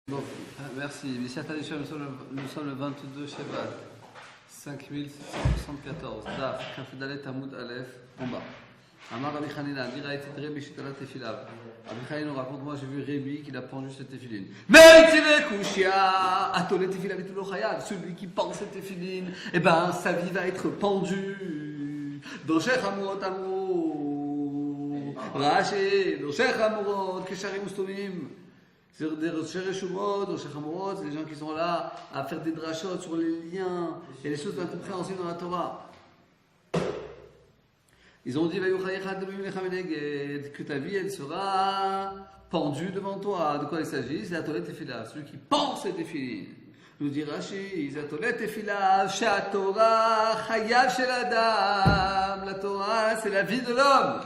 Bon, merci. Nous sommes le 22 Shevat, 5774. Daf, Kafedalet Hamoud Aleph, en bas. Amar Rabbi Hanina, Dira et Tidre Bishitala Tefilav. Rabbi Hanina nous raconte, moi j'ai vu Rébi qui a pendu cette téfiline. Mais Tive Kushia, Atole Tefilav et Tulo Chayad, celui qui pense cette téfiline, eh ben sa vie va être pendue. Doshech Amurot Amur, Raché, Doshech Amurot, Kesharim Ustomim. C'est des Shéreshumot, des Shechamorot, c'est des gens qui sont là à faire des drachot sur les liens et les choses incompréhensibles dans la Torah. Ils ont dit que ta vie elle sera pendue devant toi. De quoi il s'agit? C'est la Tolet Tefila, celui qui pense les Tefilin. Nous dit Rashi, c'est la Tolet Tefila, Sha Torah, Chayav Shel Adam. La Torah, c'est la vie de l'homme.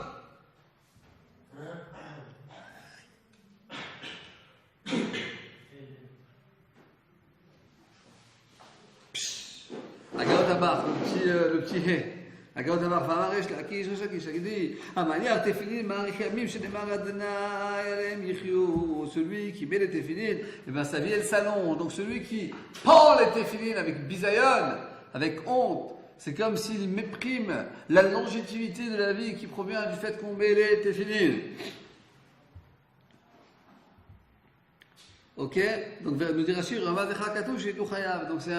le petit hé. Agad Amar Famaresh Lakish Shakish dit Amaniar Tefilin Marich Yamim Shedemar Adonai Alem Yichyu. Celui qui met les Tefilin, eh ben sa vie elle s'allonge. Donc celui qui prend les Tefilin avec bisayon, avec honte, c'est comme s'il méprime la longévité de la vie qui provient du fait qu'on met les Tefilin. Ok, donc nous dit Rachid, donc c'est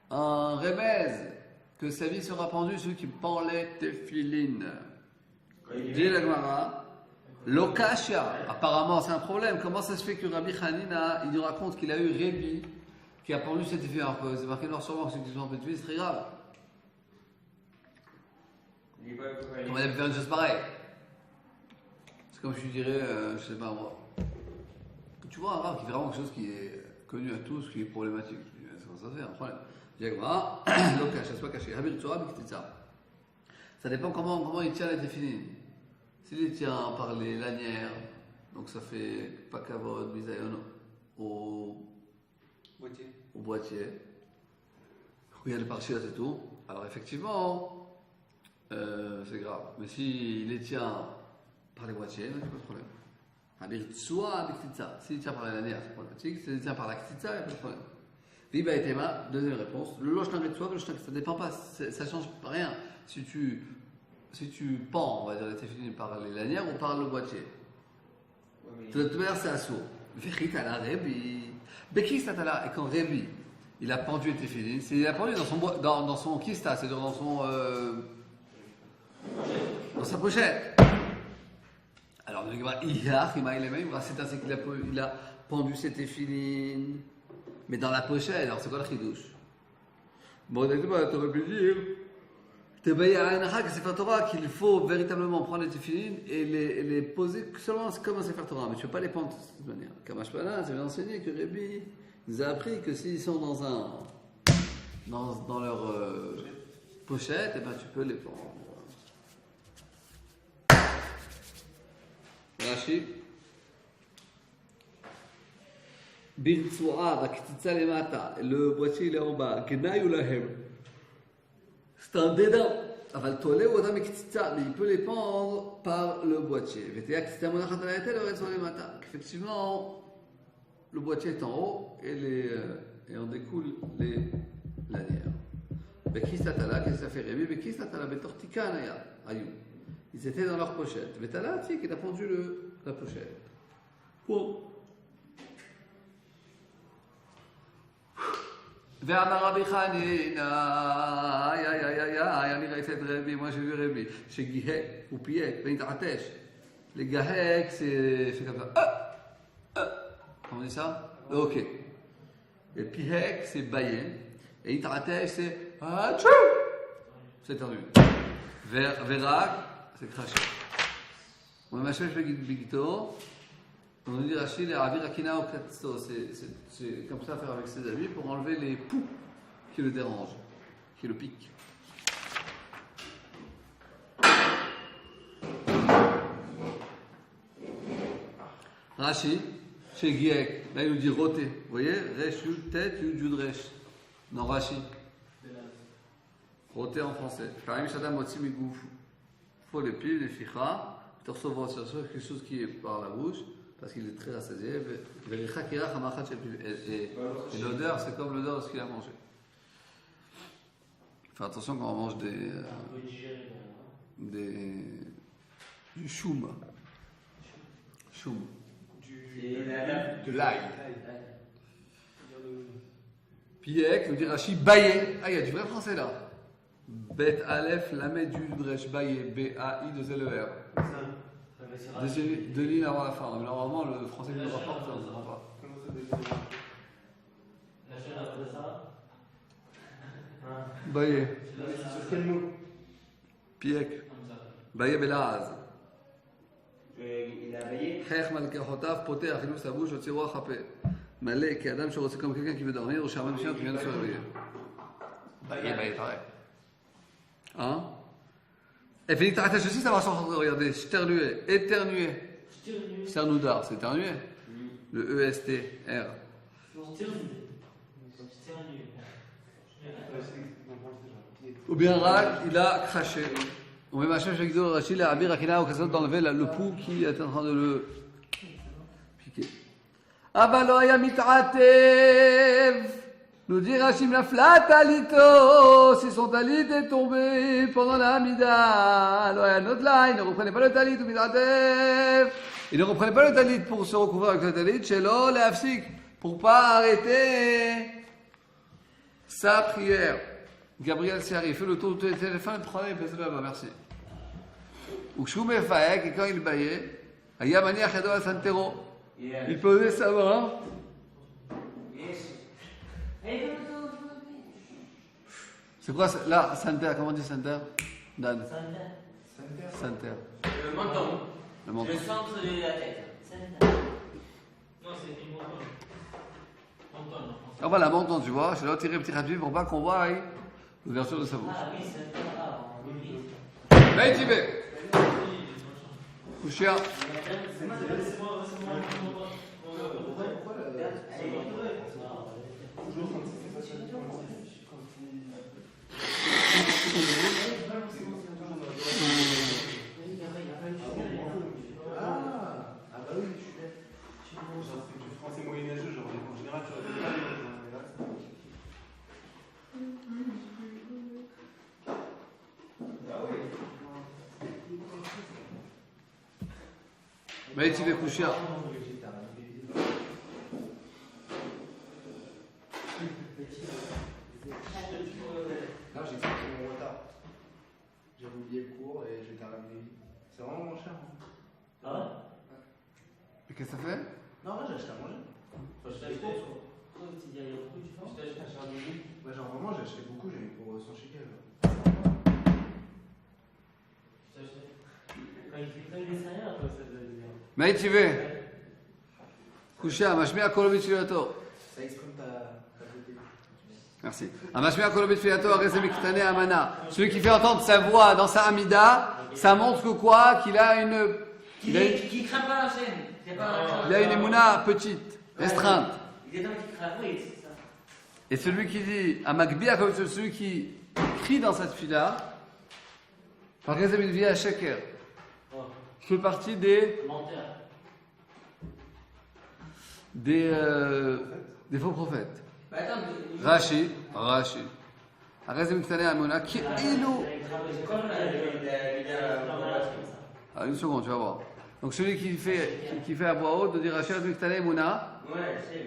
un remède que sa vie sera pendue, celui qui pend les téfilines. Dit la Gemara, l'okasha, apparemment c'est un problème. Comment ça se fait que Rabbi Hanina, il nous raconte qu'il a eu Rébi qui a pendu cette téfilines? C'est marqué noir sur blanc que ceux qui sont en pétuis, c'est très grave. On va faire une chose pareille. C'est comme je dirais, je sais pas moi. Tu vois un rare qui fait vraiment quelque chose qui est connu à tous, qui est problématique. Ça fait un problème. Ça dépend comment il tient les téfilines. S'il les tient par les lanières, donc ça fait pas kavod, bisayon au boîtier, où il y a le parchiot et tout. Alors effectivement, c'est grave. Mais s'il les tient par les boîtiers, il n'y a pas de problème. S'il tient par la lanière, c'est problématique. S'il tient par la ktitsa, il n'y a pas de problème. Viva et Tema, deuxième réponse. Le lochtan et toi, ça ne dépend pas, ça ne change rien. Si tu pends, on va dire, les téfilines par les lanières ou par le boîtier. De toute manière, c'est assourd. Vechitala Rebi. Bekis Tatala, et quand Rebi, il a pendu les téfilines, il a pendu dans son kista, c'est-à-dire dans sa pochette. Alors, c'est ainsi qu'il a pendu ses téfilines. Mais dans la pochette, alors c'est quoi le chidouche? Bon, tu aurais pu dire que c'est Torah qu'il faut véritablement prendre les téfilines et les poser seulement comme un Sefer Torah, mais tu ne peux pas les prendre de cette manière. Kamashpala, ça vient enseigner que Rébi nous a appris que s'ils sont dans leur pochette, eh ben, tu peux les prendre. Rashi. Le boîtier il est en bas. C'est un dédain. Mais il peut les pendre par le boîtier. Effectivement, le boîtier est en haut et on découle les lanières. Qu'est-ce que ça fait Rémi? Ils étaient dans leur pochette. Il a pendu la pochette. Bon. ואמר רבי חנינא, אני ראיתי את רבי, moi j'ai vu Rébi, שגיהק, הוא פייק, והתעטש. לגהק, c'est comme ça. Comment on dit ça? Ok. Et piyek, c'est bailler. Et התעטש, c'est achou. C'est tendu. וrak, c'est cracher. On m'a cherché bigito. On nous dit Rachid, c'est comme ça à faire avec ses habits pour enlever les poux qui le dérangent, qui le piquent. Rachid, chez Giek, là il nous dit roté. Vous voyez, Resh, Yud, tête, Yud, Yud, Resh. Non, Rachid. Roté en français. Il faut les pieds, les fichas, tu recevoir quelque chose qui est par la bouche. parce qu'il est très rassasié. Et l'odeur, c'est comme l'odeur de ce qu'il a mangé. Faire attention quand on mange du choum. Choum. De l'ail. Piek, nous dit Rashi, baillé. Ah, il y a du vrai français là. Bet Aleph, Lamed du Dresh, baillé. B-A-I-2-L-E-R. Deux lignes avant la fin. Mais normalement, le français qui nous rapporte, ça ne comprend pas. Baillé. Sur quel mot? Piek. Baillé Belaz. Il a baillé. Chech Malkachotav, poté, achilou sa bouche, otiro achapé. Malé, qui Adam, c'est comme quelqu'un qui veut dormir, ou charmant chien qui vient de se réveiller. Baillé, pareil. Hein? Et Félix, t'arrêtes aussi, ça va changer. Regardez, sternuer, éternuer. Sternoudar, c'est éternuer. Le E-S-T-R. Ou bien Rak, il a craché. On met machin avec Zohar Rachid, la Abir Akina, occasion d'enlever le pouls qui est en train de le piquer. Abaloya mit'atev. Nous dit Rachid, la flatalito. Si son talit est tombé pendant la Hamida, alors notre là, il ne reprenait pas le talit ou mit'atev. Il ne reprenait pas le talit pour se recouvrir avec le talit, chez l'eau, le hafsik, pour pas arrêter sa prière. Gabriel Siari fait le tour du téléphone, prenez, baissez là-bas, merci. Ou Choumé Faek, et quand il baillait, Ayamani Achado à Santero, il posait sa main. C'est quoi là, Santer, comment on dit Santer? Dan. Santer. Le menton. Le menton. Le centre de la tête. Non, c'est du menton. Menton, non. Ah voilà, menton, tu vois, je dois tirer un petit rapide pour pas qu'on voie l'ouverture de sa bouche. Ah oui, c'est ça. Maïtibé. Kouchia. Ah bah oui, je suis bête. C'est du français moyenâgeux, genre en général, tu vas pas les Maïtibé Kouchia. Non, j'ai pris mon retard. J'ai oublié le cours et j'étais ramené. C'est vraiment moins cher. Ah ouais? Et qu'est-ce que ça fait? Non, là, j'ai acheté à manger. Faut acheter quoi? Pourquoi tu dis il y a beaucoup, tu penses? J'ai acheté à manger. Ouais, genre vraiment, j'ai acheté beaucoup, j'ai eu pour 100 shekels. Quand il est sérieux, après ça doit dire. Maïtibé. Kouchia, Mashmia Kolobit Filato. Ça exprime ta beauté. Merci. Amashmia Kolobit Filato, Arezemi Kitane Amana. Celui qui fait entendre sa voix dans sa Hamida, ça montre que quoi? Qu'il a une. Qui craint pas la chaîne. Il a une émouna petite, restreinte. Il est dans qui craint, oui, c'est ça. Et celui qui dit, à Magbia, comme celui qui crie dans cette fila, par exemple, une vie à Sheker, fait partie des faux prophètes. Bah attends, Rashi. Arezem Ktane Amona, qui est une seconde, tu vas voir. Donc celui qui fait à voix haute de dire Rashi Arezem Ktane Amona,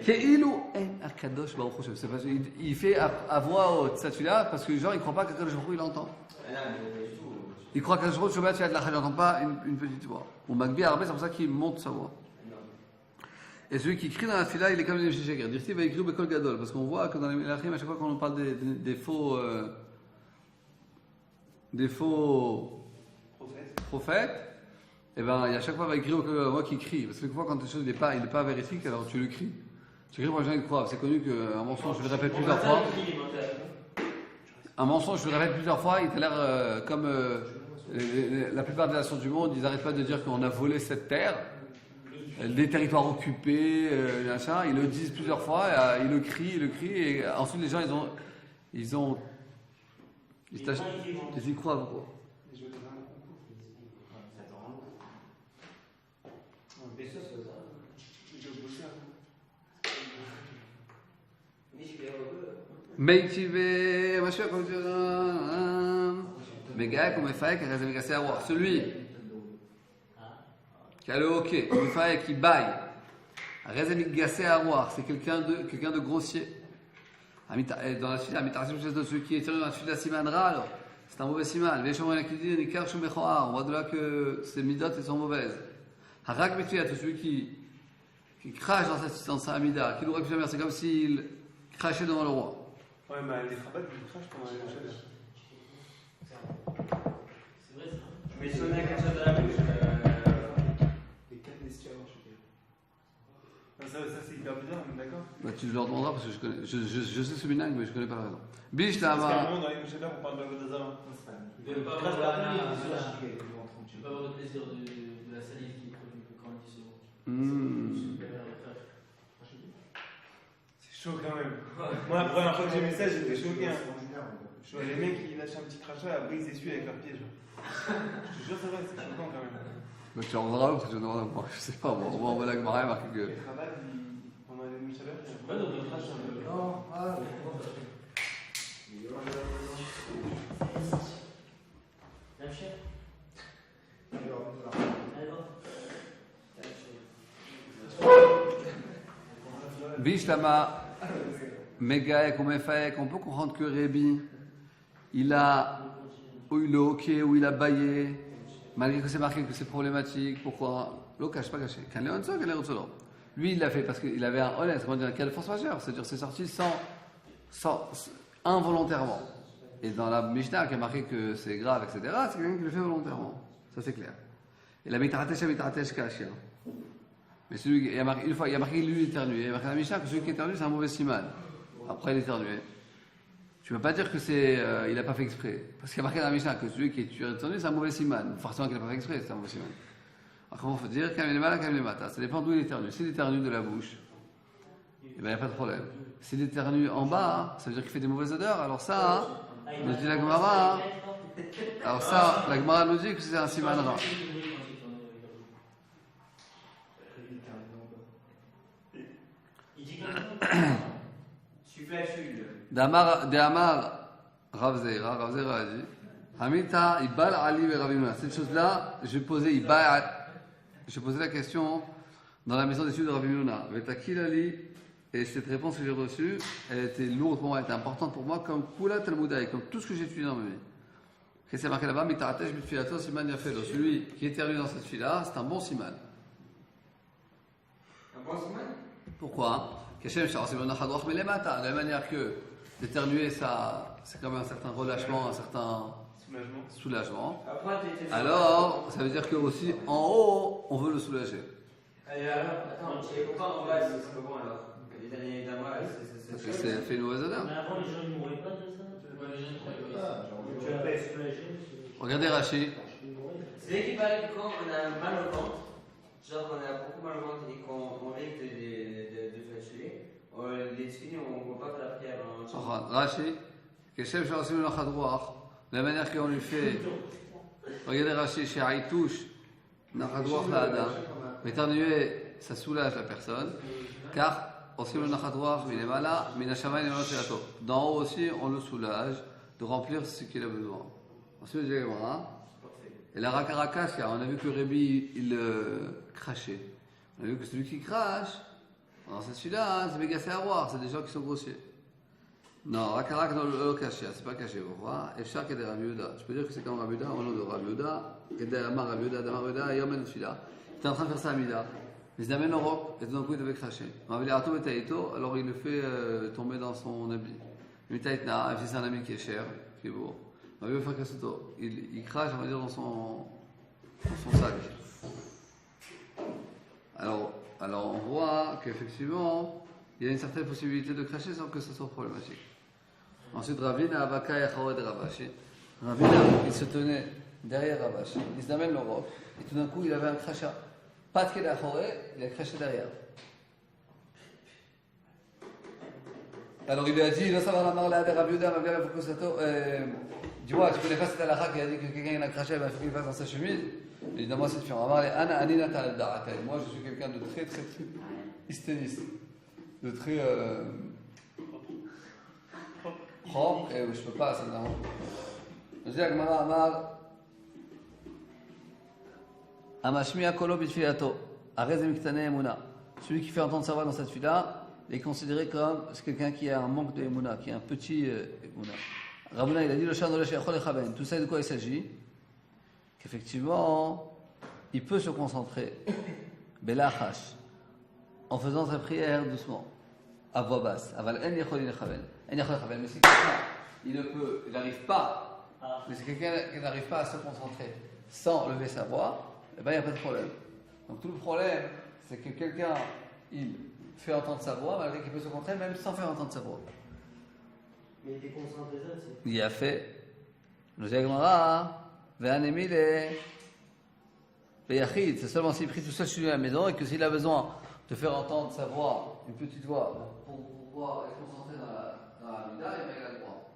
qui est ilou en Akadosh Baruch Hu. C'est parce qu'il fait à voix haute cette fila parce que les gens ils croient pas qu'Akadosh Baruch Hu il entend. Il croit qu'Akadosh Baruch Hu Shabbat Fiat Lachal n'entend pas une petite voix. Ou Magbi Arabé, c'est pour ça qu'il monte sa voix. Et celui qui crie dans la fila, il est comme une Sheker. Dirti va écrire Bekol Gadol, parce qu'on voit que dans les Melachim, à chaque fois qu'on parle des faux prophètes, et ben il y a chaque fois va écrire Bekol Gadol, moi qui crie. Parce que quelquefois quand quelque chose n'est pas vérifique, alors tu le cries. Tu cries pour que les gens y croient. C'est connu qu'un mensonge, je le répète plusieurs fois. Un mensonge, je le répète plusieurs fois, il a l'air comme la plupart des nations du monde, ils n'arrêtent pas de dire qu'on a volé cette terre. Des territoires occupés, machin, ils le disent plusieurs fois, ils le crient, et ensuite les gens ils y croient beaucoup. Meitivé, machin, comme tu Mégaïk ou Mefaïk, Rezemigase Aroir. Celui qui a le hockey, Mefaïk qui baille. Rezemigase Aroir, c'est quelqu'un de grossier. Dans la suite, de celui qui est tiré dans la suite de la Simanra, alors c'est un mauvais siman. Les gens qui disent on voit de là que ces midot elles sont mauvaises. Harak Metuya, celui qui crache dans sa amida, qui nous récupère, c'est comme s'il crachait devant le roi. Ouais, mais les Chabad, ils crachent pendant les Chabad. C'est vrai ça. Je me suis donné quelque chose de la bouche. Les 4 Nestia, je sais pas. Ça c'est hyper bizarre, on est d'accord? Bah, tu leur demanderas parce que je sais ce minag, mais je connais pas la raison. Bish Parce qu'à un là-bas. moment, dans les Chabad, on parle de Vodazara. Tu ne peux pas avoir le plaisir de la salive qui est produite quand il se C'est chaud quand même. Moi, la première fois que j'ai vu ça, j'étais choqué. Hein. Je vois les mecs qui lâchent un petit crachat, après ils essuient avec leurs pieds. Genre. Je te jure, c'est vrai, c'est choquant quand même. Mais tu en voudras parce que je ne sais pas, moi on voit la Gemara marqué que. Les Chabad, pendant les Chabad, Ouais, donc ils crachent un peu. Non, ah, La chef. Allez, va. Bish là-bas. Mégaïk ou Mefaïk, on peut comprendre que Rébi, il a eu le hockey, ou il a baillé, malgré que c'est marqué que c'est problématique. Pourquoi? L'eau cache pas caché. Quand Léon Solo, lui, il l'a fait parce qu'il avait un honnête, comment dire, quelle force majeure, c'est-à-dire c'est sorti involontairement. Et dans la Mishnah qui a marqué que c'est grave, etc., c'est quelqu'un qui le fait volontairement. Ça c'est clair. Et la mitratesh kashia. Mais celui qui a marqué, une fois, il a marqué lui éternué. Il a marqué dans la Mishnah que celui qui éternue, c'est un mauvais siman. Après, il éternué. Tu ne peux pas dire que il n'a pas fait exprès. Parce qu'il y a marqué dans la Mishnah que celui qui est éternué, c'est un mauvais siman. Forcément qu'il n'a pas fait exprès, c'est un mauvais siman. Après, on peut dire quand il est mal, quand il est matin. Ça dépend d'où il éternue. S'il éternue de la bouche, il n'y a pas de problème. S'il éternue en bas, ça veut dire qu'il fait des mauvaises odeurs. Alors ça, nous dit la Gemara. Alors ça, la Gemara nous dit que c'est un siman rare. Il dit comme ça. Damar Ravzeira a dit Hamita Ibal Ali et Ravimuna. Cette chose-là, j'ai posé la question dans la maison d'études de Ravimuna. Vetakil Ali, et cette réponse que j'ai reçue, elle était lourde pour moi, elle était importante pour moi, comme Kula Talmudaï, comme tout ce que j'ai étudié dans ma vie. Qu'est-ce qui est marqué là-bas? Mitaratesh Bitfilato Siman Yafelo. Celui qui est terminé dans cette fille-là, c'est un bon siman. Un bon siman? Pourquoi? De la même manière que d'éternuer, ça, c'est comme un certain relâchement, un certain soulagement. Alors, ça veut dire que aussi en haut, on veut le soulager. Et alors, attends, pourquoi en bas c'est pas bon alors? Les années d'Amra, Parce que c'est fait une mauvaise odeur. Mais avant, les gens ne mouraient pas de ça. Les gens ne croyaient pas ça. Tu as pas soulagé. Regardez Rachid. C'est l'équivalent quand on a mal au ventre, genre on a beaucoup mal au ventre et qu'on risque de flasher, les filles on ne voit pas faire la prière. Rachid, Keshem Sharasim le Nachadrouach, la manière qu'on lui fait. Regardez Rachid, chez Aïtouche, Nachadrouach la Adam. Éternuer, ça soulage la personne, car aussi le Nachadrouach, il est malin, mais Nachama il est malin. D'en haut aussi, on le soulage de remplir ce qu'il a besoin. Ensuite, je vais voir. Et la Rakarakash, on a vu que Rébi, il crachait. On a vu que celui qui crache, dans celui-là, c'est méga à voir, c'est des gens qui sont grossiers. Non, Rakarak dans le caché, c'est pas caché, vous voyez. Et chaque est des Rabiuda. Je peux dire que c'est comme Rabiuda, au nom de Rabiuda, et d'Amar Rabiuda, et Yomen celui-là. Il était en train de faire ça à Mida. Il se amène au roc, et tout d'un coup il devait cracher. On avait dit Ato et Taïto, alors il le fait tomber dans son habit. Mitaïtna, c'est un ami qui est cher, qui est beau. On va lui faire Kassuto. Il crache, on va dire, dans son sac. Alors on voit qu'effectivement, il y a une certaine possibilité de cracher sans que ce soit problématique. Ensuite, Ravina, Avaka et Achawed Ravashi. Ravina, il se tenait derrière Ravashi, il se amène le roc, et tout d'un coup, il avait un crachat. Pas de Achawed, il a craché derrière. Alors il lui a dit, ça va la marla de Rabiuda, ma bien la Fukusato. Dis-moi, tu connais pas cette halakha qui a dit que quelqu'un a craché, il faut qu'il fasse dans sa chemise? Évidemment, c'est différent. Moi, je suis quelqu'un de très, très, très hystériste. De très. propre et où je peux pas, ça me dérange. Je dis à Gemara Amar Amashmiya kolo bitfilato, arez miktane emuna. Celui qui fait entendre sa voix dans cette fila est considéré comme quelqu'un qui a un manque de emuna, qui a un petit emuna. Rabuna, il a dit le shano leshayachol echaben. Tout ça, de quoi il s'agit? Qu'effectivement, il peut se concentrer, belachash, en faisant sa prière doucement, à voix basse. Aval en yachol echaben. En yachol echaben. Mais si quelqu'un, il n'arrive pas, mais c'est quelqu'un qui n'arrive pas à se concentrer sans lever sa voix, eh ben, il n'y a pas de problème. Donc tout le problème, c'est que quelqu'un, il fait entendre sa voix, malgré qu'il peut se concentrer, même sans faire entendre sa voix. Mais il déconcentre les autres, c'est. Il a fait le Gemara, Ve'anemile, Yachid. C'est seulement s'il prie tout seul chez lui à la maison et que s'il a besoin de faire entendre sa voix, une petite voix, pour pouvoir être concentré dans la mida, il a le droit.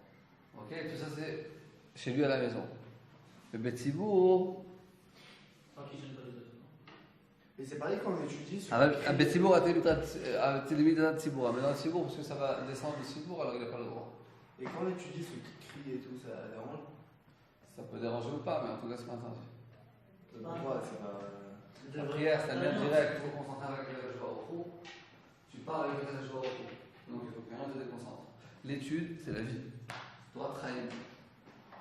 Ok, tout ça c'est chez lui à la maison. Le Betsibour, Tant qu'il gêne pas les autres. Mais c'est pareil quand on étudie sur. à Betsibour, à Télémidat Tsibour, mais dans le Tsibour, parce que ça va descendre du Tsibour, alors il n'a pas le droit. Et quand on étudie ce qui crie et tout, ça dérange. Ça peut déranger ou pas, mais en tout cas c'est pas interdit. Pourquoi c'est pas. La prière, c'est un lien direct, il faut concentrer avec la joie au trou. Tu parles avec la joie au trou. Donc il faut que rien ne te déconcentre. L'étude, c'est la vie. Tu dois travailler.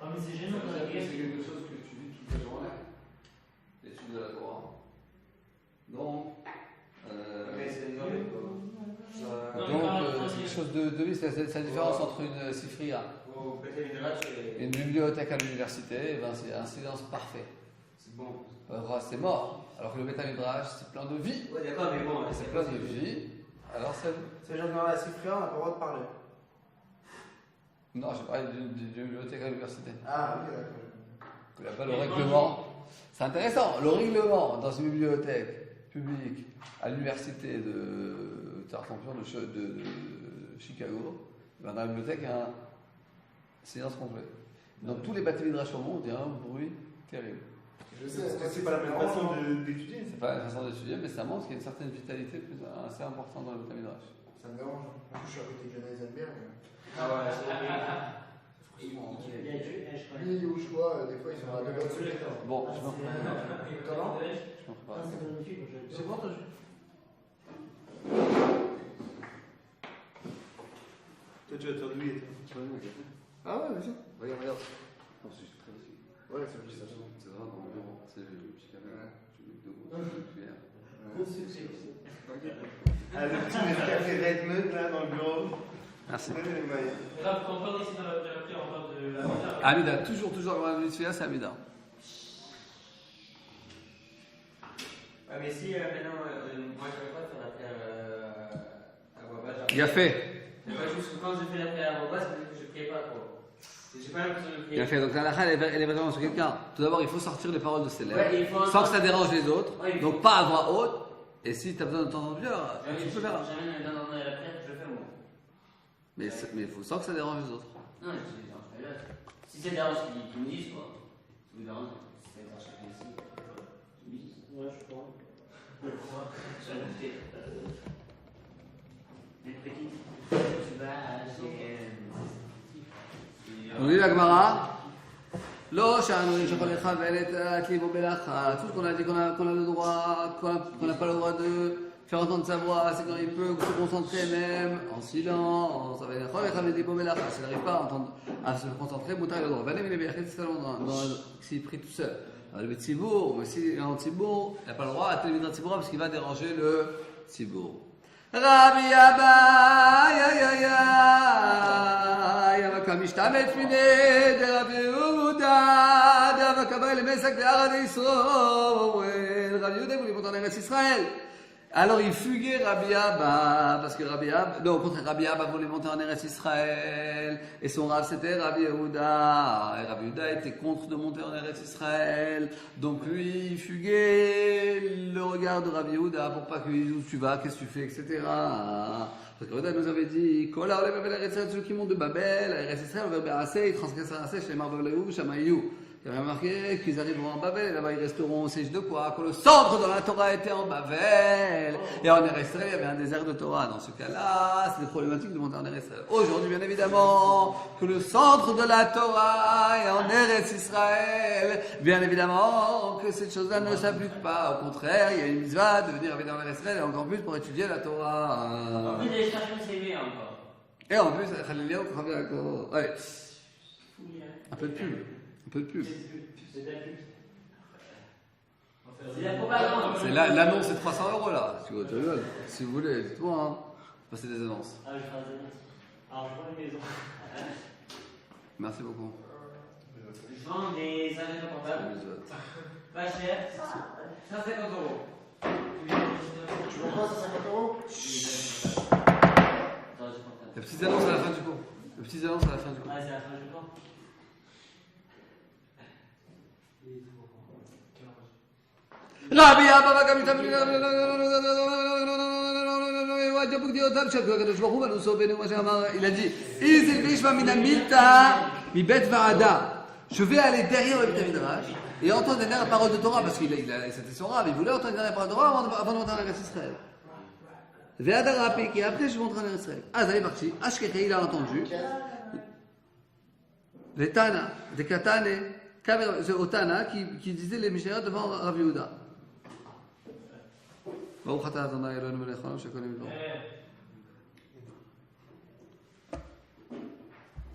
Ah, mais c'est gênant dans la C'est guerre. quelque chose que tu vis toute la journée. L'étude de la Torah. Donc, Mais c'est c'est quelque chose de vie. C'est la différence entre une sifria Au Beth Midrash, et une bibliothèque à l'université. Eh ben, c'est un silence parfait. c'est bon. C'est mort. Alors que le Beth Midrash, c'est plein de vie. Ouais, d'accord, mais bon. Et c'est plein de vie. Alors c'est. C'est genre dans la Sifria, on n'a pas le droit de parler. Non, j'ai parlé d'une bibliothèque à l'université. Ah, ok, d'accord. Là-bas, le règlement. C'est intéressant. Le règlement dans une bibliothèque publique à l'université de Tartampion de Chicago, dans la bibliothèque, il y a un silence complet. Dans tous les bâtiments de au monde, il y a un bruit terrible. Je sais, Est-ce que c'est pas la même façon d'étudier? C'est pas la façon d'étudier, mais ça montre qu'il y a une certaine vitalité assez importante dans le bâtiment. Ça me dérange. En plus, je suis à côté de John Eisenberg. Ah ouais, c'est Il y a je connais. Lui ou choix, des fois, ils sont à deux doigts de se mettre. Bon, Ah, je me prépare. Comment Je me prépare. Ah, c'est magnifique. C'est bon, toi Toi, tu vas te faire douiller, toi. Ah ouais, vas-y. Regarde. Non, c'est très facile. Ouais, c'est juste ça. C'est vraiment dans le bureau. C'est le petit café. Tu mets deux grosses cuillères. Gros succès. Ah, le petit Nescafé Redmond, là, dans le bureau. Merci. Donnez les mailles. Là, quand on parle ici dans la prière, on parle de la misère. Amida, toujours avant la mitzvah, c'est Amida. Ouais, mais si maintenant, moi je ne vais pas faire la prière à voix basse. Il a fait. C'est pas juste que quand je fais la prière à voix basse, je ne prie pas trop. J'ai pas l'impression de prier. Il a fait. Donc la halakha, elle est vraiment sur quelqu'un. Tout d'abord, il faut sortir les paroles de ses lèvres. Ouais, il faut sans que ça dérange les autres. Ouais, il faut- Donc pas à voix haute. Et si tu as besoin de t'entendre bien, tu peux faire. Jamais dans la prière, je le fais moi. Mais il faut sans que ça dérange les autres. Non, je te dérange pas là. Si ça dérange, qu'ils me disent quoi. Ça me dérange. Si ça dérange chacun ici, qu'ils me disent. Ouais, je crois. Je vais noter. Les petites. Tu vas chez. On dit la Gemara. Lo sha'anu yishachol echad ve'elet libo belachat. Tout ce qu'on a dit qu'on a le droit, qu'on n'a pas le droit de faire entendre sa voix, c'est quand il peut se concentrer même en silence. Ça va dire chol echad libo belachat. S'il n'arrive pas à se concentrer, Moutar il a le droit. Vanem il est biachid, c'est s'il prie tout seul. Le Tzibour, mais s'il est en Tzibour, il n'a pas le droit à téléviser Tzibour parce qu'il va déranger le Tzibour. Rabbi Abba, ya משתמט מיני דרבי יהודה דאבק אביי למסק דהר ישראל רבי יהודה voulait monter en Eretz Israël. Alors il fuguait Rabbi Abba parce que Rabbi Abba, non au contraire Rabbi Abba voulait monter en Eretz Israël et son Rav c'était Rabbi Yehuda et Rabbi Yehuda était contre de monter en Eretz Israël donc lui il fuguait le regard de Rabbi Yehuda pour pas qu'il dise où tu vas, qu'est-ce que tu fais, etc. Parce que Yehuda nous avait dit Kola oleh Babel Eretz Israël, celui qui monte de Babel, Eretz Israël, on va Béassé, il transgresse Béassé, chez Marveléou, Shamaïou. Il y avait marqué qu'ils arriveront en Babel, et là-bas ils resteront au siège de quoi? Quand le centre de la Torah était en Babel, et en Eretz Israël, il y avait un désert de Torah. Dans ce cas-là, c'est des problématiques de monter en Eretz Israël. Aujourd'hui, bien évidemment, que le centre de la Torah est en Eretz Israël, bien évidemment que cette chose-là ne s'applique pas. Au contraire, il y a une mitzvah de venir habiter en Eretz Israël, et encore plus pour étudier la Torah. En plus, les chercheurs, c'est mieux encore. Et en plus, Khalil encore. Ouais. Un peu de pub. Un peu de pub. C'est de la pub. C'est la propagande. C'est l'annonce est 300 € là. Tu vois, tu rigoles. Si vous voulez, dites-moi. Hein. Passer des annonces. Ah, je ferai des annonces. Alors, je vends une maison. Merci beaucoup. Je vends des ordinateurs portables. Pas cher. 150 €. Tu veux quoi, c'est 50 €? Attends, j'ai pas. Les petites annonces à la fin du cours. Les petites annonces à la fin du cours. Ah, c'est la fin du cours. Rabbi Abba Gamita il a dit je vais aller derrière le Beth Midrash et entendre la dernière parole de Torah parce qu'il c'était son rab, il voulait entendre la dernière parole de Torah avant de monter en Eretz Israël. Et après je monte en Eretz Israël. Ah, ça est parti. Ashkeche, il a entendu. Les Tana, des Katane, c'est Otana qui disait les Mishnayot devant Rav Yehuda.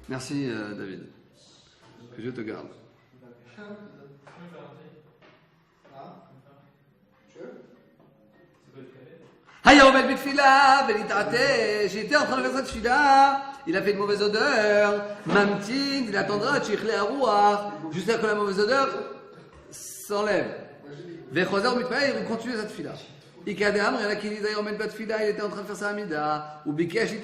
Merci David. Que Dieu te garde. J'étais en train de faire cette fila. Il a fait une mauvaise odeur. Mamtin, il attendra jusqu'à ce que la mauvaise odeur s'enlève. Vechozer mitpaïr, il continue cette fila. Ikadam, il y en a qui disent d'ailleurs, pas de fila, il était en train de faire sa amida. Ou bikesh, il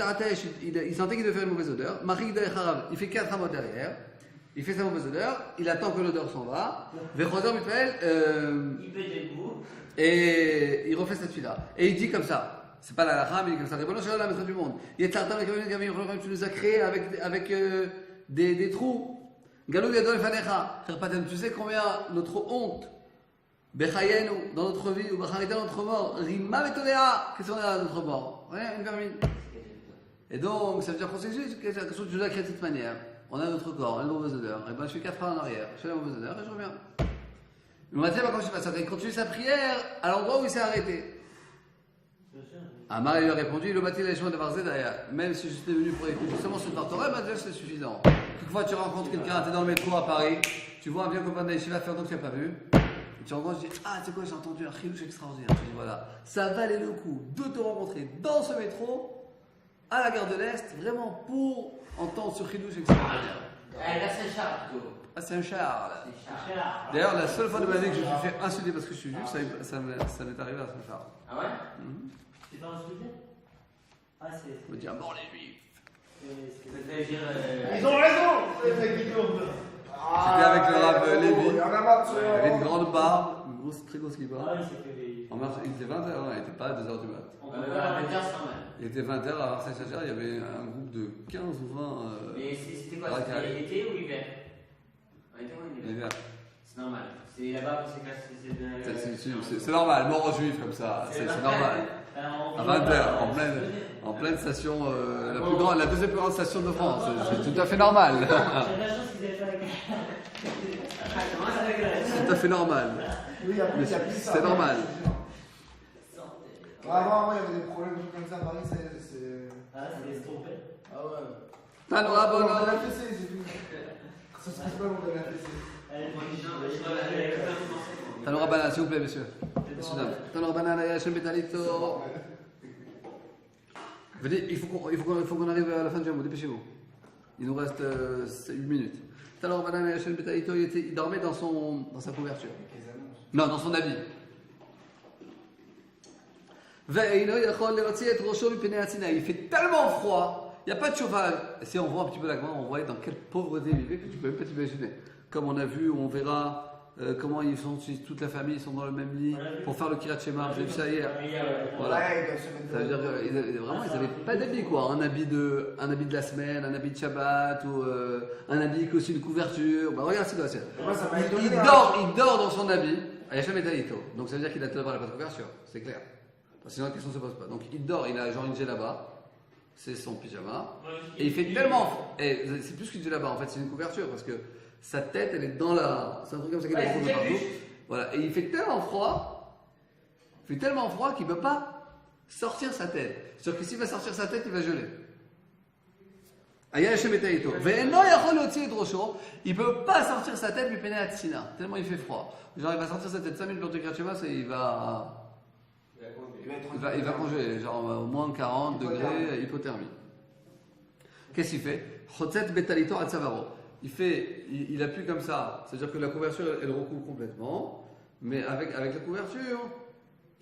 sentait qu'il devait faire une mauvaise odeur. Marik derecharav, il fait 4 amots derrière. Il fait sa mauvaise odeur. Il attend que l'odeur s'en va. Vechozer mitpaïr, Il peut être debout. et il refait cette fila. Et il dit comme ça. C'est pas la halakha, mais il dit comme ça. Ribono shel olam, maître du monde. Yetzartam lekavim, tu nous as créés avec des trous. Galou yadol lefanecha. Tu sais combien notre honte, bechayenu, dans notre vie, ou bacharita, dans notre mort, rima betodea, qu'est-ce qu'on a dans notre mort? Rien, une vermine. Et donc, ça veut dire qu'on sait juste que tu nous as créé de cette manière. On a notre corps, on a une mauvaise odeur. Et ben, je fais 4 pas en arrière, je fais la mauvaise odeur et je reviens. Mais Matthieu, comment je fais ça? Il continue sa prière à l'endroit où il s'est arrêté. Amar lui a répondu, le matin, il a les chemins de Varzé derrière. Même si j'étais venu pour écouter justement ce Torah, déjà c'est suffisant. Quelquefois, tu rencontres quelqu'un, tu es dans le métro à Paris, tu vois un vieux copain d'Aïchiva faire donc tu n'as pas vu. Et tu rencontres, tu dis, ah, tu sais quoi, j'ai entendu un chilouche extraordinaire. Tu dis, voilà, ça valait le coup de te rencontrer dans ce métro, à la gare de l'Est, vraiment pour entendre ce chilouche extraordinaire. Là, c'est Charles plutôt. Ah, c'est un Charles. C'est Charles. D'ailleurs, la seule fois de ma vie que je me suis fait insulter parce que je suis juif, ça m'est arrivé à Saint Charles. Ah ouais? C'est pas insulté? Ah, c'est. On me dit, ah bon, les juifs. Ça fait dire. Ils ont raison, les mecs qui tournent. J'étais avec le Rav Lévi. Il y en a marre de Il avait une grande barbe, une grosse, très grosse kippa. Ah, il s'est fait des. En mars, il était 20h, il n'était pas à 2h du mat. On peut pas le dire sans mal. Il était 20h à Marseille-Chacher, il y avait un groupe de 15 ou 20. Mais c'était quoi? C'était été ou hiver? Été ou hiver? C'est normal. C'est là-bas pour ces classes. C'est normal, mort aux juifs comme ça, c'est normal. À 20h, en pleine station, la deuxième plus grande station de France, c'est tout à fait normal. J'ai la chance qu'ils aient fait avec. C'est tout à fait normal. Oui, après, il y a plus ça. C'est normal. Avant, il y avait des problèmes comme ça à Paris, c'est. Ah, c'est estompé. Ah ouais. Tanora On a Bono. la fessée, c'est tout. Ça se passe pas, on a la fessée. Tanora Banana, s'il vous plaît, monsieur. Messieurs, dames. Tanora Banana, Yachem Betalito. Il faut qu'on arrive à la fin du jour, dépêchez-vous. Il nous reste 8 minutes. Tanora Banana, Yachem Betalito, il dormait dans sa couverture. Non, dans son habit. Il fait tellement froid, il n'y a pas de chauffage. Si on voit un petit peu la main, on voit dans quelle pauvreté il vivait que tu ne peux même pas t'imaginer. Comme on a vu, on verra comment ils sont, toute la famille, ils sont dans le même lit pour faire le Kirat Shema. Vous avez vu ça hier? Voilà. Ouais, ils doivent se mettre Ça veut dire qu'ils n'avaient pas d'habit, quoi. Un habit de la semaine, un habit de Shabbat, ou un habit avec aussi une couverture. Bah, regarde cette situation. Moi, ça m'a étonné. Il dort dans son habit. Ayachem et Talito. Donc ça veut dire qu'il a d'abord la pas de couverture, c'est clair. Parce que sinon la question ne se pose pas. Donc il dort, il a genre une djellaba, c'est son pyjama. Et il fait tellement. Et c'est plus qu'une djellaba, en fait, c'est une couverture. Parce que sa tête, elle est dans la. C'est un truc comme ça qu'il a de partout. Voilà. Et il fait tellement froid qu'il ne peut pas sortir sa tête. C'est-à-dire que s'il va sortir sa tête, il va geler. Il ne peut pas sortir sa tête, lui peiner à Tsina, tellement il fait froid. Genre il va sortir sa tête 5 minutes pour te cracher, il va congeler, genre au moins 40 degrés, hypothermie. Qu'est-ce qu'il fait? Il appuie comme ça, c'est-à-dire que la couverture elle recouvre complètement, mais avec la couverture,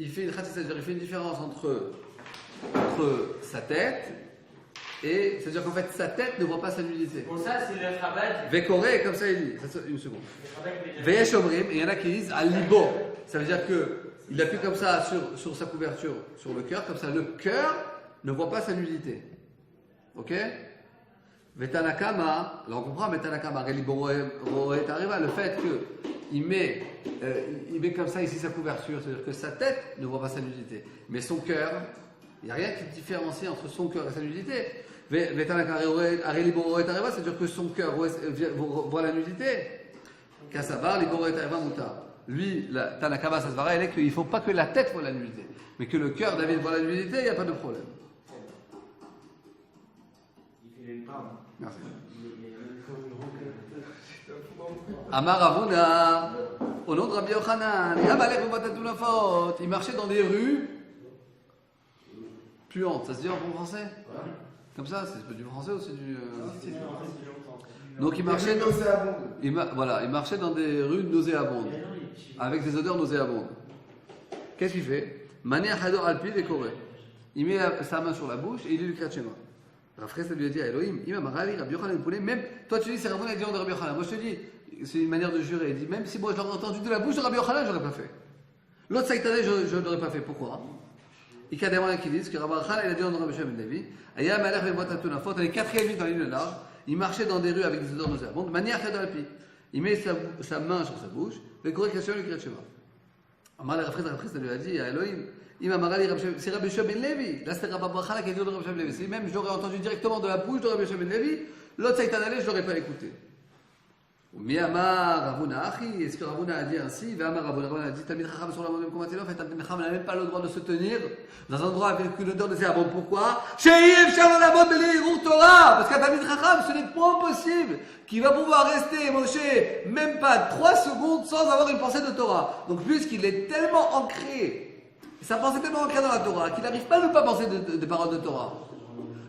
il fait une différence entre sa tête. Et c'est-à-dire qu'en fait, sa tête ne voit pas sa nudité. Pour ça, c'est le Chabad. Vekoré, comme ça il dit. Une seconde. Veyesh Omrim, et il y en a qui disent Al-Libo. Ça veut dire qu'il appuie comme ça sur sa couverture, sur le cœur, comme ça le cœur ne voit pas sa nudité. Ok? Vetanakama, alors on comprend, Vetanakama, Reliboro est arrivé, le fait qu'il met comme ça ici sa couverture, c'est-à-dire que sa tête ne voit pas sa nudité. Mais son cœur, il n'y a rien qui différencie entre son cœur et sa nudité. C'est-à-dire que son cœur voit la nudité. Kassabar, Liboro et Ariva Muta. Lui, la Tanakama, ça se verra, elle est qu'il ne faut pas que la tête voit la nudité. Mais que le cœur, David, voit la nudité, il n'y a pas de problème. Merci. Amar Avuna, au nom de Rabbi Yochanan, il marchait dans des rues puantes. Ça se dit en bon français? Comme ça, c'est du français ou c'est du. Donc il marchait dans des rues nauséabondes, avec des odeurs nauséabondes. Qu'est-ce qu'il fait? Maniach Hador Alpi décoré. Il met sa main sur la bouche et il lit le Kriyat Shema. Rafres lui a dit à Elohim, Rabbi Yochanan poulet, même toi tu dis c'est Ravon a dit de Rabbi Yochanan. Moi je te dis, c'est une manière de jurer. Il dit même si moi je l'aurais entendu de la bouche de Rabbi Yochanan, je n'aurais pas fait. L'autre Saïtadé, je ne l'aurais pas fait. Pourquoi? Il y a des gens qui disent que Rabbi Yochanan il a dit dans Rabbi Shimon ben Levi, Aya Malach Vemotatuna Fot, elle est 4e dans l'île de large. Il marchait dans des rues avec des odeurs nauséabondes. Manière Khadalpi. Il met sa main sur sa bouche. Le correction lui Kriyat Shema. Amar la Rafres lui a dit à Elohim. C'est Rabbi Shimon ben Levi. Là, c'est Rabbi Yochanan qui a dit de Rabbi Shimon ben Levi. Si même je l'aurais entendu directement de la bouche de Rabbi Shimon ben Levi, l'autre Saïtadé, je ne l'aurais pas écouté. Mais Amar Ravuna Achi, est-ce que Ravuna a dit ainsi? Amar Ravuna a dit Talmid Chacham sur la même commentaire, en fait, Talmid Chacham n'a même pas le droit de se tenir dans un endroit avec une odeur de séabonde. Pourquoi? Parce qu'un Talmid Chacham, ce n'est point possible qu'il va pouvoir rester, Moshe, même pas 3 secondes sans avoir une pensée de Torah. Donc, puisqu'il est tellement ancré, sa pensée est tellement ancrée dans la Torah, qu'il n'arrive pas à ne pas penser de paroles de Torah.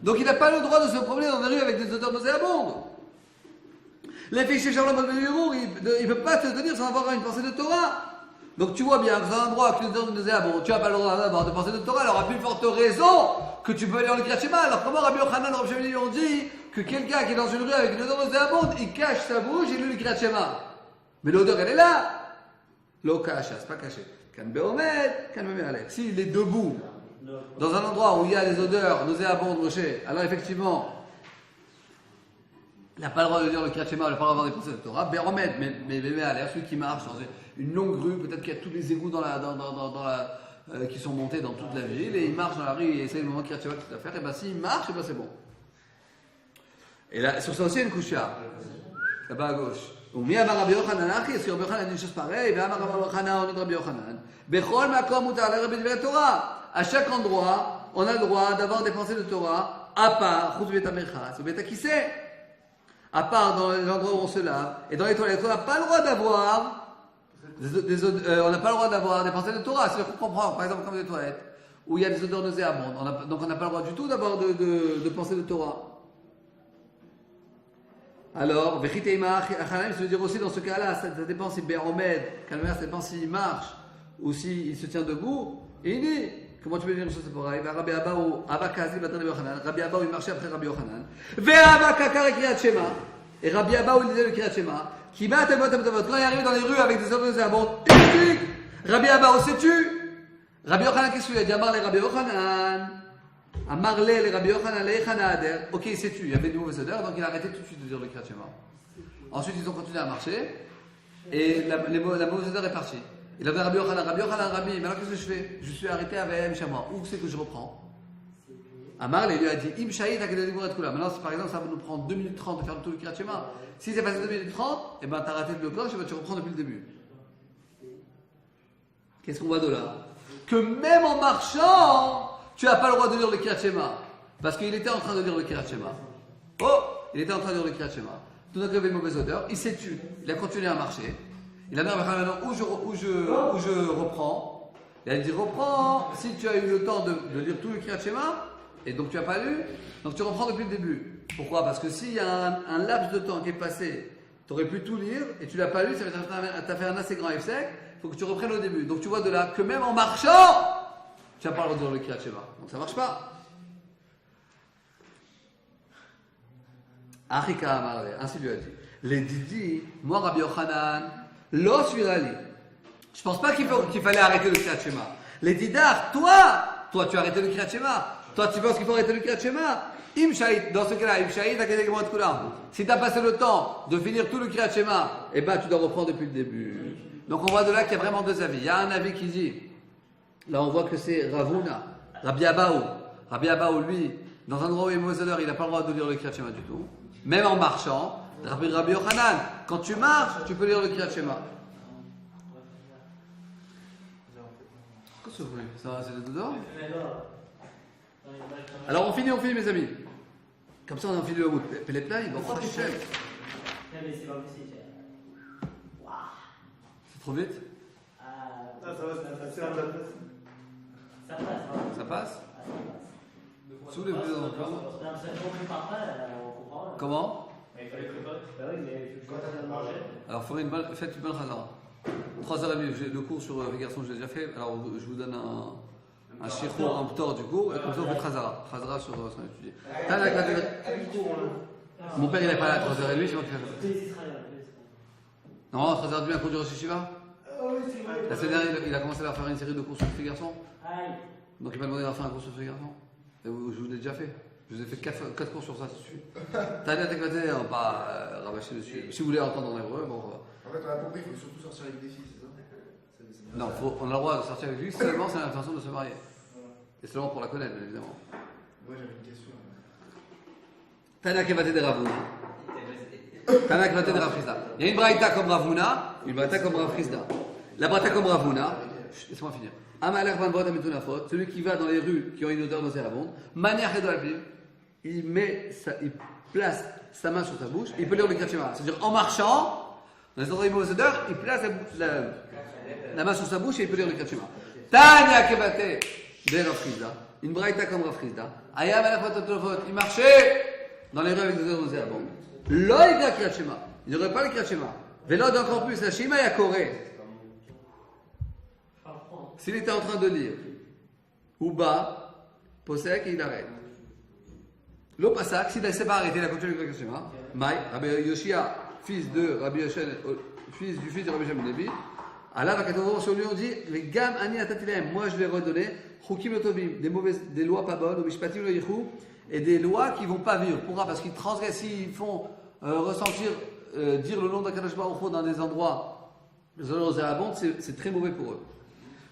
Donc, il n'a pas le droit de se promener dans des rues avec des odeurs nauséabondes. L'effet chez Charles il ne peut pas te tenir sans avoir une pensée de Torah. Donc tu vois bien, dans un endroit où tu tu n'as pas le droit d'avoir de pensée de Torah, alors à plus forte raison que tu peux aller dans le Kriyat Shema. Alors comment Rabbi Yochanan et Rabbi Shimon lui ont dit que quelqu'un qui est dans une rue avec une odeur nauséabonde, il cache sa bouche et lui le Kriyat Shema. Mais l'odeur elle est là. Lo cache, c'est pas caché. Kan beomed, kan memealek. S'il est debout dans un endroit où il y a des odeurs nauséabondes, Moshe, alors effectivement, il n'a pas le droit de dire le Kriyat Shema, il n'a pas le droit d'avoir des pensées de Torah. Beromed, mais à l'air, celui qui marche dans une longue rue, peut-être qu'il y a tous les égouts qui sont montés dans toute la ville, et il marche dans la rue, et essaie le moment Kriyat Shema tout à faire, et bien s'il marche, et bien c'est bon. Et là, sur ça aussi, il y a une coucha, là-bas à gauche. Ou mi amar Rabbi Yochanan, est-ce que Rabbi Yochanan a dit une chose pareille? Et amar Rabbi Yochanan, on est Rabbi Yochanan. Bechol makom mutar l'Rabbi de Torah. À chaque endroit, on a le droit d'avoir des pensées de Torah, à part, chutz betamechas, ou betakissé. À part dans l'endroit où on se lave, et dans les toilettes, on n'a pas le droit d'avoir on n'a pas le droit d'avoir des pensées de Torah. C'est-à-dire qu'on comprend, par exemple, comme des toilettes, où il y a des odeurs nauséabondes. Donc on n'a pas le droit du tout d'avoir de pensées de Torah. Alors, Vechiteima Achanan, je veux dire aussi dans ce cas-là, ça dépend si Beromed, Kalmer, ça dépend s'il marche ou s'il se tient debout. Et il dit, comment tu peux dire une chose pareille? Rabbi Abba ou Abba Kazi, Rabbi Yochanan. Rabbi Abba, il marchait après Rabbi Yochanan. Ve'Abba Kakar et Kriyat Shema. Et Rabbi Abba, il disait le Kriyat Shema. Qui bat quand il arrive dans les rues avec des ordres nauséabondes, il dit Rabbi Abba, où sais-tu? Rabbi Yochanan, qu'est-ce qu'il a dit? Amar le Rabbi Yochanan. Amar le Rabbi Yochanan, le ok, il sais-tu, il y avait de mauvaises odeurs, donc il a arrêté tout de suite de dire le Kriyat Shema. Ensuite, ils ont continué à marcher, et la mauvaise odeur est partie. Il avait Rabbi Yochanan, Rabbi, maintenant qu'est-ce que je fais? Je suis arrêté avec Shama. Où c'est que je reprends? Amar lui a dit Im Shahid maintenant, si par exemple ça va nous prendre 2 minutes 30 de faire tout le Kriyat Shema, si c'est passé 2 minutes 30, et ben t'as raté le cloche et ben tu reprends depuis le début. Qu'est-ce qu'on voit de là? Que même en marchant, tu n'as pas le droit de lire le Kriyat Shema. Parce qu'il était en train de lire le Kriyat Shema. Oh, il était en train de lire le Kriyat Shema. Tout d'un coup, il avait une mauvaise odeur, il s'est tué, il a continué à marcher. Il a dit maintenant où je reprends. Il a dit reprends si tu as eu le temps de lire tout le Kriyat Shema. Et donc tu n'as pas lu, donc tu reprends depuis le début. Pourquoi? Parce que s'il y a un laps de temps qui est passé, tu aurais pu tout lire et tu ne l'as pas lu, ça veut dire que tu as fait un assez grand F sec, il faut que tu reprennes au début. Donc tu vois de là que même en marchant, tu n'as pas le droit de lire le Kriyat Shema. Donc ça ne marche pas. Achika Amar, ainsi lui a dit. Les Didi, moi Rabbi Yochanan, lo suirali. Je ne pense pas qu'il fallait arrêter le Kriyat Shema. Les Didar, toi tu as arrêté le Kriyat Shema. Toi, tu penses qu'il faut arrêter le Kriyat Shema? Im Shahid, dans ce cas-là, Im Shahid, si tu as passé le temps de finir tout le Kriyat Shema, eh ben, tu dois reprendre depuis le début. Donc, on voit de là qu'il y a vraiment deux avis. Il y a un avis qui dit, là, on voit que c'est Ravuna, Rabbi Abaou. Rabbi Abaou, lui, dans un endroit où il y a mauvaise odeur, il n'a pas le droit de lire le Kriyat Shema du tout. Même en marchant, Rabbi Yochanan, quand tu marches, tu peux lire le Kriyat Shema. Qu'est-ce que vous voulez? Ça va, c'est le dedans? Alors on finit mes amis. Comme ça on a fini le bout. Pelepla, il va en faire. C'est trop vite? Ça passe? Sous les deux dans le plan. Comment? Alors faites une bonne khazara. 3h30, le cours sur les garçons je l'ai déjà fait. Alors je vous donne un shirkour, un ptor du cours, et comme ça on fait Khazara. Khazara sur ce qu'on a étudié. Mon père il n'est pas là à 3h30, c'est moi qui fais ça. Non, 3h30, un cours du Rosh Hashiva. La semaine dernière, il a commencé à faire une série de cours sur les garçons. Donc il m'a demandé de faire un cours sur les garçons. Et je vous l'ai déjà fait. Je vous ai fait 4 cours sur ça, ça suffit. T'as bien éclaté, on va pas rabâcher dessus. Si vous voulez entendre en hébreu, bon. En fait, on a compris, il faut surtout sortir avec des filles, c'est ça? Non, on a le droit de sortir avec lui seulement c'est l'intention de se marier. Et seulement pour la connaître, bien évidemment. Moi j'avais une question. Tana Kevate de Ravuna. Tana Kevate de Ravuna. Il y a une braïta comme Ravuna, une braïta comme Ravrizda. La braïta comme Ravuna, laisse-moi finir. Amalek van Brot Amitunafot, celui qui va dans les rues qui ont une odeur nauséabonde, manière Edoualpim, il place sa main sur sa bouche, il peut lire le Kriyat Shema. C'est-à-dire en marchant, dans les endroits de mauvaise odeur, il place la main sur sa bouche et il peut lire le Kriyat Shema. Tanya Kevate de Ravrizda, une braïta comme Ravrizda. Ayam Alafot, il marchait dans les rues avec des odeurs nauséabondes. Loïda Kriyat Shema, il n'y aurait pas le Kriyat Shema. Vélod encore plus, la Shema Yakoré. S'il était en train de lire, ou bas, Posek, il arrête. Le Passak, s'il ne s'est pas arrêté, il a continué le Kriyat Shema. Maï, Rabbi Yoshia, fils de Rabbi Yoshua, fils de Rabbi Shem Levi. Allah va quand sur lui on dit les gam ani atatilaim, moi je vais redonner chukim otobim, des lois pas bonnes, ou mishpatim lo yichou, et des lois qui vont pas vivre. Pourquoi? Parce qu'ils transgressent, ils font ressentir, dire le nom d'Akadosh Baruch Hu dans des endroits, les endroits abondent, c'est très mauvais pour eux.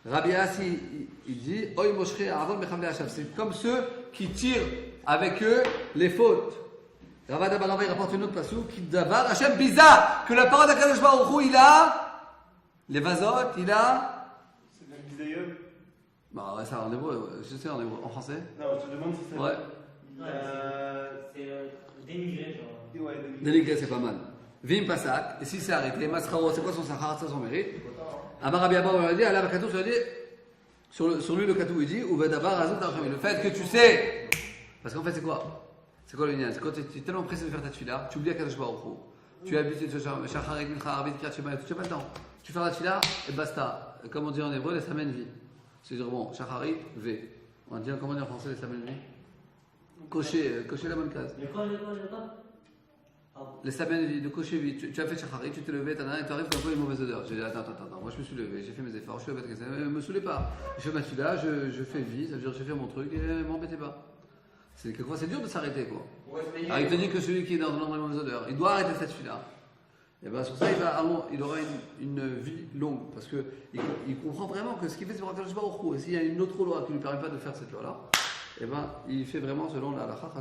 Rabbi Assi, il dit oy moshre avon mechamle hashav, c'est comme ceux qui tirent avec eux les fautes. Ravada Barava il rapporte une autre passage qui davar Hashem bizarre que la parole d'Akadosh Baruch Hu il a les vasotes, il a. C'est le bisayon. Bah ouais, ça en hébreu, je sais en hébreu, en français. Non, je te demande si c'est. Ouais. C'est dénigré, genre. Ouais, Dénigré, c'est pas mal. Vim Pasak, et si c'est arrêté, Masrao, c'est quoi son sachar, c'est son mérite. Amarabi Abba, on a dit, Allah Katou, sur lui le Katou, il dit, ou Vedavar, Azot, le fait que tu sais. Parce qu'en fait, c'est quoi? C'est quoi le lien? C'est quand tu es tellement pressé de faire ta tefila, tu oublies Akadosh Baruch Hu. Tu es habitué de se faire Shacharik, Mincha, Arabit, Kriyat Shema, tu n'as pas le temps. Tu fais la tefila et basta. Comme on dit en hébreu, les samen vie. C'est-à-dire, bon, Shacharit, V. On dit, comment on dit en français les samen vie? Cocher la bonne case. Le quoi Les semaines de cocher vite. Tu as fait Shachari, tu t'es levé, et tu arrives, tu as un peu une mauvaise odeur. J'ai dit attends, moi je me suis levé, j'ai fait mes efforts, je suis levé, ne me saoulez pas. Je fais ma fila, je fais vite, ça veut dire je fais mon truc et ne m'embêtez pas. Quelquefois c'est dur de s'arrêter quoi. Alors il te dit que celui qui est dans un endroit de mauvaise odeur, il doit arrêter cette fila. Et bien sur ça il aura une vie longue parce qu'il comprend vraiment que ce qu'il fait c'est pour faire le Baruch Hu. Et s'il y a une autre loi qui ne lui permet pas de faire cette loi-là, et ben il fait vraiment selon la halakha.